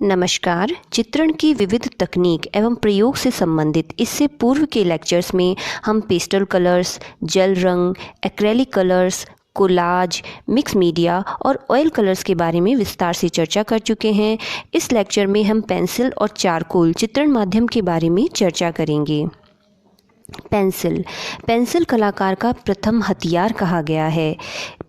नमस्कार। चित्रण की विविध तकनीक एवं प्रयोग से संबंधित इससे पूर्व के लेक्चर्स में हम पेस्टल कलर्स, जल रंग, acrylic colours, collage, mix media और ऑयल कलर्स के बारे में विस्तार से चर्चा कर चुके हैं। इस लेक्चर में हम पेंसिल और चारकोल चित्रण माध्यम के बारे में चर्चा करेंगे। पेंसिल कलाकार का प्रथम हथियार कहा गया है।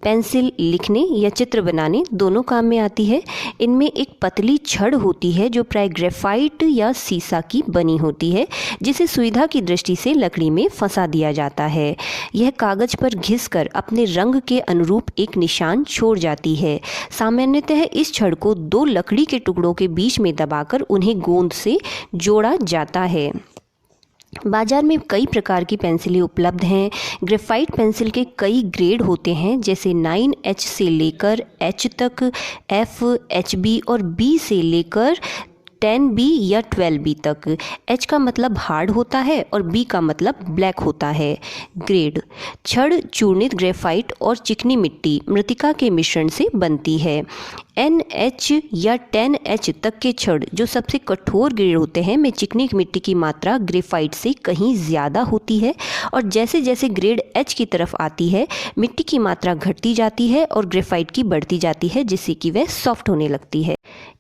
पेंसिल लिखने या चित्र बनाने दोनों काम में आती है। इनमें एक पतली छड़ होती है जो प्राय ग्रेफाइट या सीसा की बनी होती है, जिसे सुविधा की दृष्टि से लकड़ी में फंसा दिया जाता है। यह कागज पर घिसकर अपने रंग के अनुरूप एक निशान छोड़ जाती है। सामान्यतः इस छड़ को दो लकड़ी के टुकड़ों के बीच में दबाकर उन्हें गोंद से जोड़ा जाता है। बाजार में कई प्रकार की पेंसिलें उपलब्ध हैं। ग्रेफाइट पेंसिल के कई ग्रेड होते हैं, जैसे 9H से लेकर H तक, F, HB और B से लेकर 10B या 12B तक। H का मतलब हार्ड होता है और B का मतलब ब्लैक होता है। ग्रेड: छड़ चूर्णित ग्रेफाइट और चिकनी मिट्टी मृतिका के मिश्रण से बनती है। NH या 10H तक के छड़ जो सबसे कठोर ग्रेड होते हैं में चिकनी मिट्टी की मात्रा ग्रेफाइट से कहीं ज़्यादा होती है, और जैसे जैसे ग्रेड H की तरफ आती है मिट्टी की मात्रा घटती जाती है और ग्रेफाइट की बढ़ती जाती है, जिससे कि वह सॉफ्ट होने लगती है।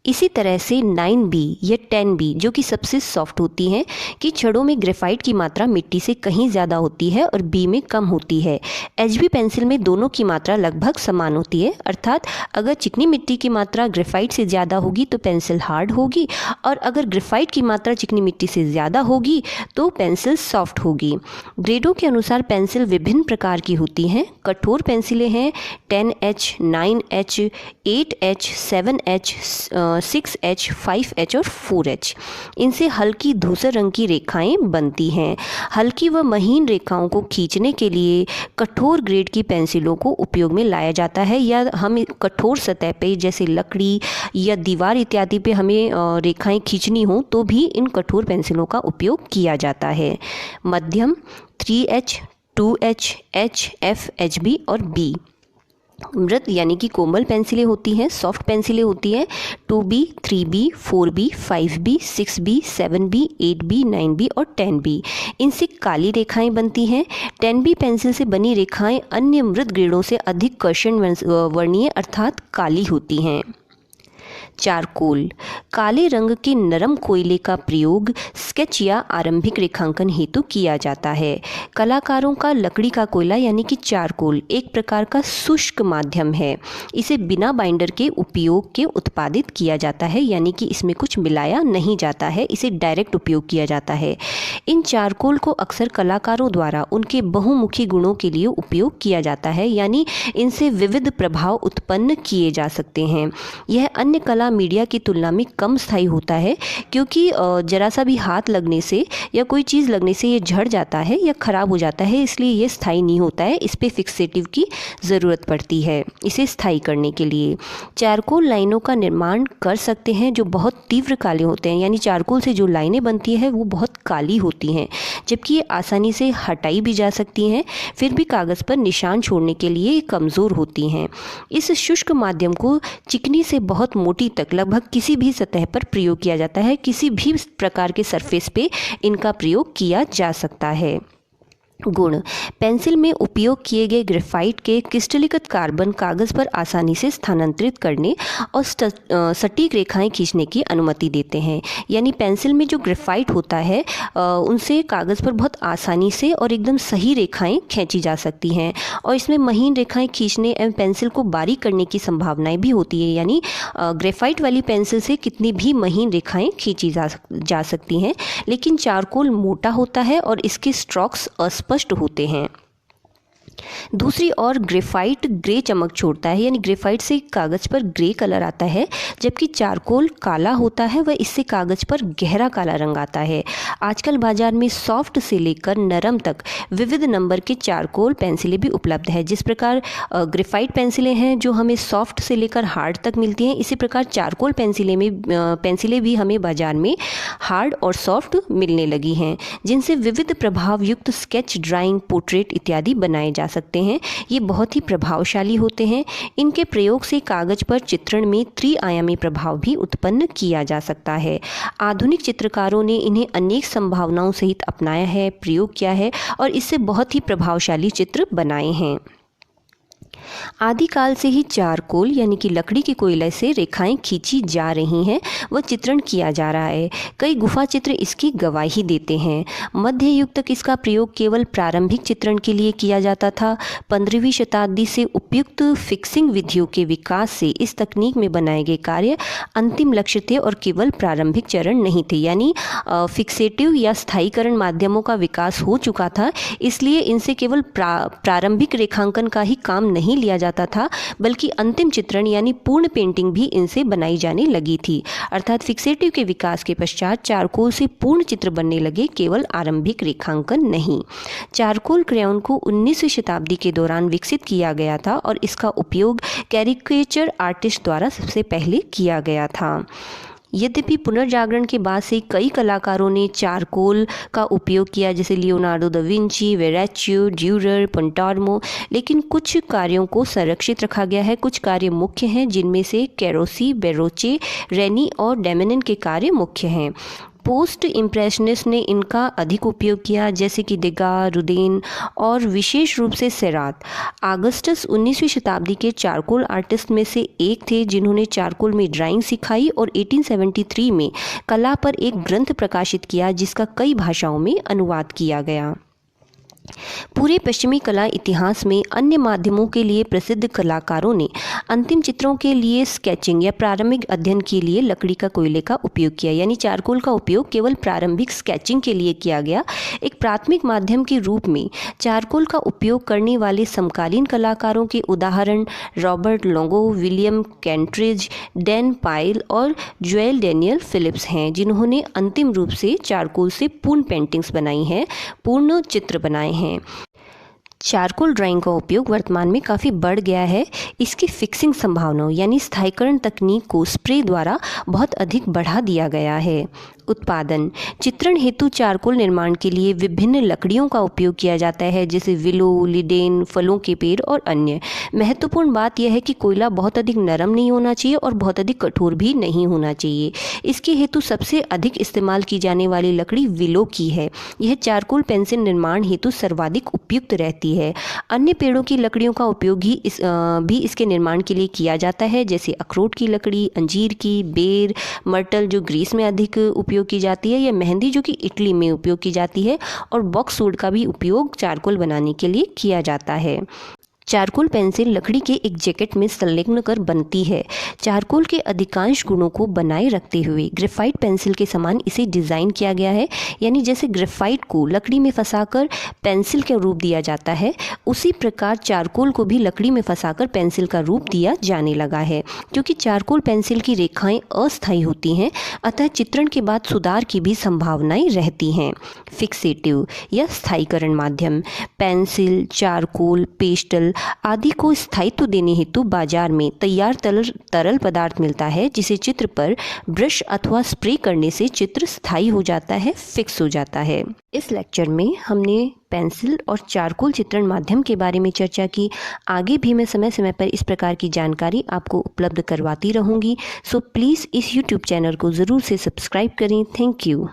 इसी तरह से 9B या 10B जो कि सबसे सॉफ्ट होती हैं कि छड़ों में ग्रेफाइट की मात्रा मिट्टी से कहीं ज़्यादा होती है और B में कम होती है। HB पेंसिल में दोनों की मात्रा लगभग समान होती है, अर्थात अगर चिकनी मिट्टी की मात्रा ग्रेफाइट से ज़्यादा होगी तो पेंसिल हार्ड होगी, और अगर ग्रेफाइट की मात्रा चिकनी मिट्टी से ज़्यादा होगी तो पेंसिल सॉफ्ट होगी। ग्रेडों के अनुसार पेंसिल विभिन्न प्रकार की होती हैं। कठोर पेंसिलें हैं 10H, 9H, 8H, 7H, 6H, 5H और 4H। इनसे हल्की धूसर रंग की रेखाएं बनती हैं। हल्की व महीन रेखाओं को खींचने के लिए कठोर ग्रेड की पेंसिलों को उपयोग में लाया जाता है, या हम कठोर सतह पे जैसे लकड़ी या दीवार इत्यादि पे हमें रेखाएं खींचनी हो तो भी इन कठोर पेंसिलों का उपयोग किया जाता है। मध्यम 3H, 2H, H, F, HB और B। मृद यानी कि कोमल पेंसिलें होती हैं, सॉफ्ट पेंसिलें होती हैं 2B, 3B, 4B, 5B, 6B, 7B, 8B, 9B और 10B। इनसे काली रेखाएं बनती हैं। 10B पेंसिल से बनी रेखाएं अन्य मृद ग्रेडों से अधिक कर्षण वर्णीय अर्थात काली होती हैं। चारकोल: काले रंग के नरम कोयले का प्रयोग स्केच या आरंभिक रेखांकन हेतु किया जाता है। कलाकारों का लकड़ी का कोयला यानी कि चारकोल एक प्रकार का शुष्क माध्यम है। इसे बिना बाइंडर के उपयोग के उत्पादित किया जाता है, यानी कि इसमें कुछ मिलाया नहीं जाता है, इसे डायरेक्ट उपयोग किया जाता है। इन चारकोल को अक्सर कलाकारों द्वारा उनके बहुमुखी गुणों के लिए उपयोग किया जाता है, यानी इनसे विविध प्रभाव उत्पन्न किए जा सकते हैं। यह अन्य कला मीडिया की तुलना में कम स्थायी होता है, क्योंकि जरा सा भी हाथ लगने से या कोई चीज़ लगने से ये झड़ जाता है या ख़राब हो जाता है, इसलिए ये स्थायी नहीं होता है। इस पे फिक्सेटिव की ज़रूरत पड़ती है इसे स्थायी करने के लिए। चारकोल लाइनों का निर्माण कर सकते हैं जो बहुत तीव्र काले होते हैं, यानी चारकोल से जो लाइनें बनती हैं वो बहुत काली होती हैं, जबकि ये आसानी से हटाई भी जा सकती हैं, फिर भी कागज़ पर निशान छोड़ने के लिए कमज़ोर होती हैं। इस शुष्क माध्यम को चिकनी से बहुत मोटी तक लगभग किसी भी सतह पर प्रयोग किया जाता है। किसी भी प्रकार के सरफेस पे इनका प्रयोग किया जा सकता है। गुण: पेंसिल में उपयोग किए गए ग्रेफाइट के क्रिस्टलीकृत कार्बन कागज़ पर आसानी से स्थानांतरित करने और सटीक रेखाएं खींचने की अनुमति देते हैं। यानी पेंसिल में जो ग्रेफाइट होता है उनसे कागज़ पर बहुत आसानी से और एकदम सही रेखाएं खींची जा सकती हैं, और इसमें महीन रेखाएं खींचने एवं पेंसिल को बारीक करने की संभावनाएं भी होती है। यानी ग्रेफाइट वाली पेंसिल से कितनी भी महीन रेखाएं खींची जा सकती हैं, लेकिन चारकोल मोटा होता है और इसके स्ट्रोक्स स्पष्ट होते हैं। दूसरी ओर ग्रेफाइट ग्रे चमक छोड़ता है, यानी ग्रेफाइट से कागज़ पर ग्रे कलर आता है, जबकि चारकोल काला होता है व इससे कागज़ पर गहरा काला रंग आता है। आजकल बाजार में सॉफ्ट से लेकर नरम तक विविध नंबर के चारकोल पेंसिलें भी उपलब्ध है। जिस प्रकार ग्रेफाइट पेंसिलें हैं जो हमें सॉफ्ट से लेकर हार्ड तक मिलती हैं, इसी प्रकार चारकोल पेंसिलें भी हमें बाजार में हार्ड और सॉफ्ट मिलने लगी हैं, जिनसे विविध प्रभाव युक्त स्केच, ड्राइंग, पोर्ट्रेट इत्यादि बनाए जा सकते हैं। ये बहुत ही प्रभावशाली होते हैं। इनके प्रयोग से कागज पर चित्रण में त्रिआयामी प्रभाव भी उत्पन्न किया जा सकता है। आधुनिक चित्रकारों ने इन्हें अनेक संभावनाओं सहित अपनाया है, प्रयोग किया है और इससे बहुत ही प्रभावशाली चित्र बनाए हैं। आदिकाल से ही चारकोल यानी कि लकड़ी के कोयले से रेखाएं खींची जा रही हैं, वह चित्रण किया जा रहा है। कई गुफा चित्र इसकी गवाही देते हैं। मध्य युग तक इसका प्रयोग केवल प्रारंभिक चित्रण के लिए किया जाता था। 15वीं शताब्दी से उपयुक्त फिक्सिंग विधियों के विकास से इस तकनीक में बनाए गए कार्य अंतिम लक्ष्य थे और केवल प्रारंभिक चरण नहीं थे, यानी फिक्सेटिव या स्थायीकरण माध्यमों का विकास हो चुका था, इसलिए इनसे केवल प्रारंभिक रेखांकन का ही काम नहीं लिया जाता था, बल्कि अंतिम चित्रण यानी पूर्ण पेंटिंग भी इनसे बनाई जाने लगी थी। अर्थात फिक्सेटिव के विकास के पश्चात चारकोल से पूर्ण चित्र बनने लगे, केवल आरंभिक रेखांकन नहीं। चारकोल क्रेयॉन को 19वीं शताब्दी के दौरान विकसित किया गया था और इसका उपयोग कैरिकेचर आर्टिस्ट द्वारा सबसे पहले किया गया था। यद्यपि पुनर्जागरण के बाद से कई कलाकारों ने चारकोल का उपयोग किया, जैसे लियोनार्डो दा विंची, वेरेचियो, ड्यूरर, पंटार्मो, लेकिन कुछ कार्यों को संरक्षित रखा गया है। कुछ कार्य मुख्य हैं, जिनमें से कैरोसी, बेरोचे, रेनी और डेमेनन के कार्य मुख्य हैं। पोस्ट इम्प्रेशनिस्ट ने इनका अधिक उपयोग किया, जैसे कि देगार, रुदेन और विशेष रूप से सेरात। ऑगस्टस 19वीं शताब्दी के चारकोल आर्टिस्ट में से एक थे, जिन्होंने चारकोल में ड्राइंग सिखाई और 1873 में कला पर एक ग्रंथ प्रकाशित किया, जिसका कई भाषाओं में अनुवाद किया गया। पूरे पश्चिमी कला इतिहास में अन्य माध्यमों के लिए प्रसिद्ध कलाकारों ने अंतिम चित्रों के लिए स्केचिंग या प्रारंभिक अध्ययन के लिए लकड़ी का कोयले का उपयोग किया, यानी चारकोल का उपयोग केवल प्रारंभिक स्केचिंग के लिए किया गया। एक प्राथमिक माध्यम के रूप में चारकोल का उपयोग करने वाले समकालीन कलाकारों के उदाहरण रॉबर्ट लोंगो, विलियम कैंट्रिज, डैन पाइल और जोएल डैनियल फिलिप्स हैं, जिन्होंने अंतिम रूप से चारकोल से पूर्ण पेंटिंग्स बनाई हैं, पूर्ण चित्र बनाए हैं। चारकोल ड्राइंग का उपयोग वर्तमान में काफ़ी बढ़ गया है। इसकी फिक्सिंग संभावनाओं यानी स्थायीकरण तकनीक को स्प्रे द्वारा बहुत अधिक बढ़ा दिया गया है। उत्पादन चित्रण हेतु चारकोल निर्माण के लिए विभिन्न लकड़ियों का उपयोग किया जाता है, जैसे विलो, लिडेन, फलों के पेड़ और अन्य। महत्वपूर्ण बात यह है कि कोयला बहुत अधिक नरम नहीं होना चाहिए और बहुत अधिक कठोर भी नहीं होना चाहिए। इसके हेतु सबसे अधिक इस्तेमाल की जाने वाली लकड़ी विलो की है। यह चारकोल पेंसिल निर्माण हेतु सर्वाधिक उपयुक्त रहती है। अन्य पेड़ों की लकड़ियों का उपयोग भी इसके निर्माण के लिए किया जाता है, जैसे अखरोट की लकड़ी, अंजीर की, बेर, मर्टल जो ग्रीस में अधिक उपयोग की जाती है, या मेहंदी जो कि इटली में उपयोग की जाती है, और बॉक्सवुड का भी उपयोग चारकोल बनाने के लिए किया जाता है। चारकोल पेंसिल लकड़ी के एक जैकेट में संलग्न कर बनती है। चारकोल के अधिकांश गुणों को बनाए रखते हुए ग्रेफाइट पेंसिल के समान इसे डिज़ाइन किया गया है, यानी जैसे ग्रेफाइट को लकड़ी में फंसाकर पेंसिल का रूप दिया जाता है, उसी प्रकार चारकोल को भी लकड़ी में फंसाकर पेंसिल का रूप दिया जाने लगा है। क्योंकि चारकोल पेंसिल की रेखाएं अस्थायी होती हैं, अतः चित्रण के बाद सुधार की भी संभावनाएं रहती हैं। फिक्सेटिव या स्थायीकरण माध्यम पेंसिल, चारकोल, पेस्टल आदि को स्थायित्व देने हेतु बाजार में तैयार तरल पदार्थ मिलता है, जिसे चित्र पर ब्रश अथवा स्प्रे करने से चित्र स्थायी हो जाता है, फिक्स हो जाता है। इस लेक्चर में हमने पेंसिल और चारकोल चित्रण माध्यम के बारे में चर्चा की। आगे भी मैं समय समय पर इस प्रकार की जानकारी आपको उपलब्ध करवाती रहूँगी। सो प्लीज़ इस YouTube चैनल को ज़रूर से सब्सक्राइब करें। Thank you.